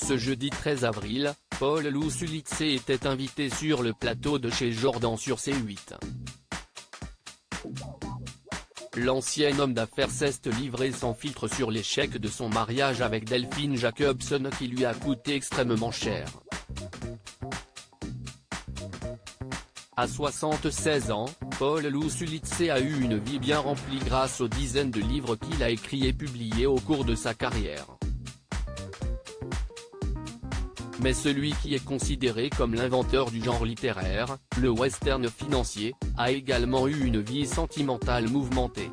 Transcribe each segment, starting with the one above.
Ce jeudi 13 avril, Paul Lousulitze était invité sur le plateau de chez Jordan sur C8. L'ancien homme d'affaires s'est livré sans filtre sur l'échec de son mariage avec Delphine Jacobson qui lui a coûté extrêmement cher. À 76 ans, Paul Lousulitze a eu une vie bien remplie grâce aux dizaines de livres qu'il a écrits et publiés au cours de sa carrière. Mais celui qui est considéré comme l'inventeur du genre littéraire, le western financier, a également eu une vie sentimentale mouvementée.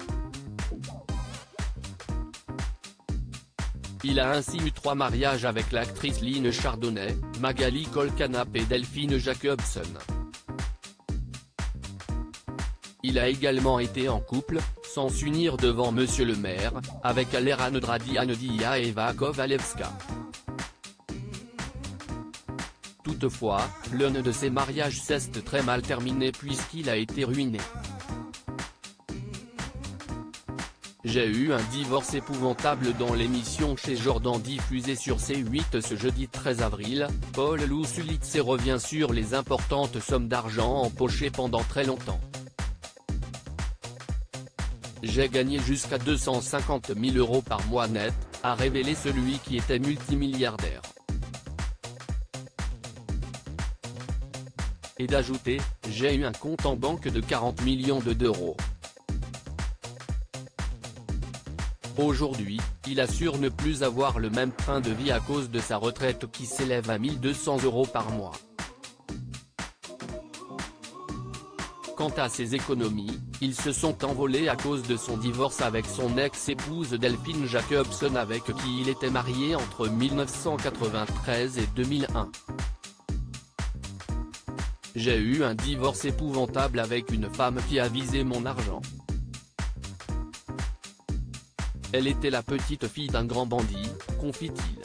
Il a ainsi eu 3 mariages avec l'actrice Lynne Chardonnay, Magali Colcanap et Delphine Jacobson. Il a également été en couple, sans s'unir devant Monsieur le maire, avec Alera Nedradianedia et Eva Kovalevska. Toutefois, l'un de ces mariages s'est très mal terminé puisqu'il a été ruiné. J'ai eu un divorce épouvantable dans l'émission chez Jordan diffusée sur C8 ce jeudi 13 avril, Paul Lousulitze revient sur les importantes sommes d'argent empochées pendant très longtemps. J'ai gagné jusqu'à 250 000 € par mois net, a révélé celui qui était multimilliardaire. Et d'ajouter, j'ai eu un compte en banque de 40 millions d'euros. Aujourd'hui, il assure ne plus avoir le même train de vie à cause de sa retraite qui s'élève à 1 200 € par mois. Quant à ses économies, ils se sont envolés à cause de son divorce avec son ex-épouse Delphine Jacobson avec qui il était marié entre 1993 et 2001. J'ai eu un divorce épouvantable avec une femme qui a visé mon argent. Elle était la petite fille d'un grand bandit, confie-t-il.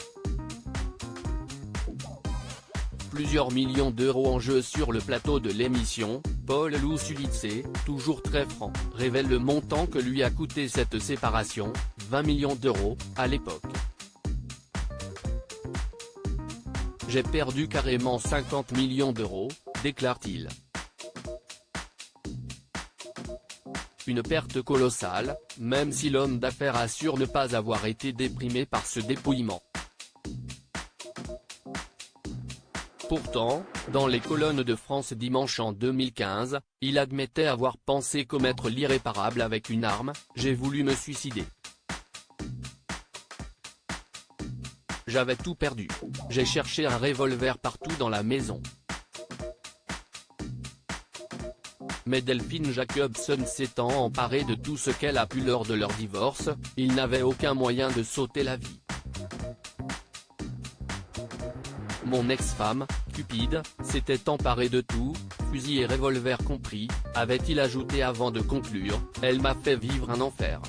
Plusieurs millions d'euros en jeu sur le plateau de l'émission, Paul Lousulitze, toujours très franc, révèle le montant que lui a coûté cette séparation, 20 millions d'euros, à l'époque. J'ai perdu carrément 50 millions d'euros, déclare-t-il. Une perte colossale, même si l'homme d'affaires assure ne pas avoir été déprimé par ce dépouillement. Pourtant, dans les colonnes de France Dimanche en 2015, il admettait avoir pensé commettre l'irréparable avec une arme, « J'ai voulu me suicider. J'avais tout perdu. J'ai cherché un revolver partout dans la maison. Mais Delphine Jacobson s'étant emparée de tout ce qu'elle a pu lors de leur divorce, il n'avait aucun moyen de sauter la vie. Mon ex-femme, cupide, s'était emparée de tout, fusil et revolver compris, avait-il ajouté avant de conclure, elle m'a fait vivre un enfer.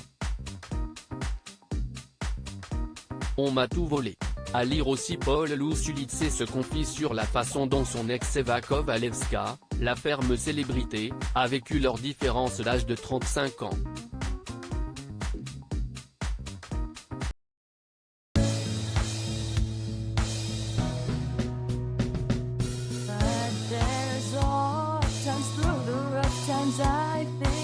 On m'a tout volé. À lire aussi Paul Lousulitze se confie sur la façon dont son ex Eva Kovalevska, la ferme célébrité, a vécu leur différence d'âge de 35 ans. But there's all times through the rough times I think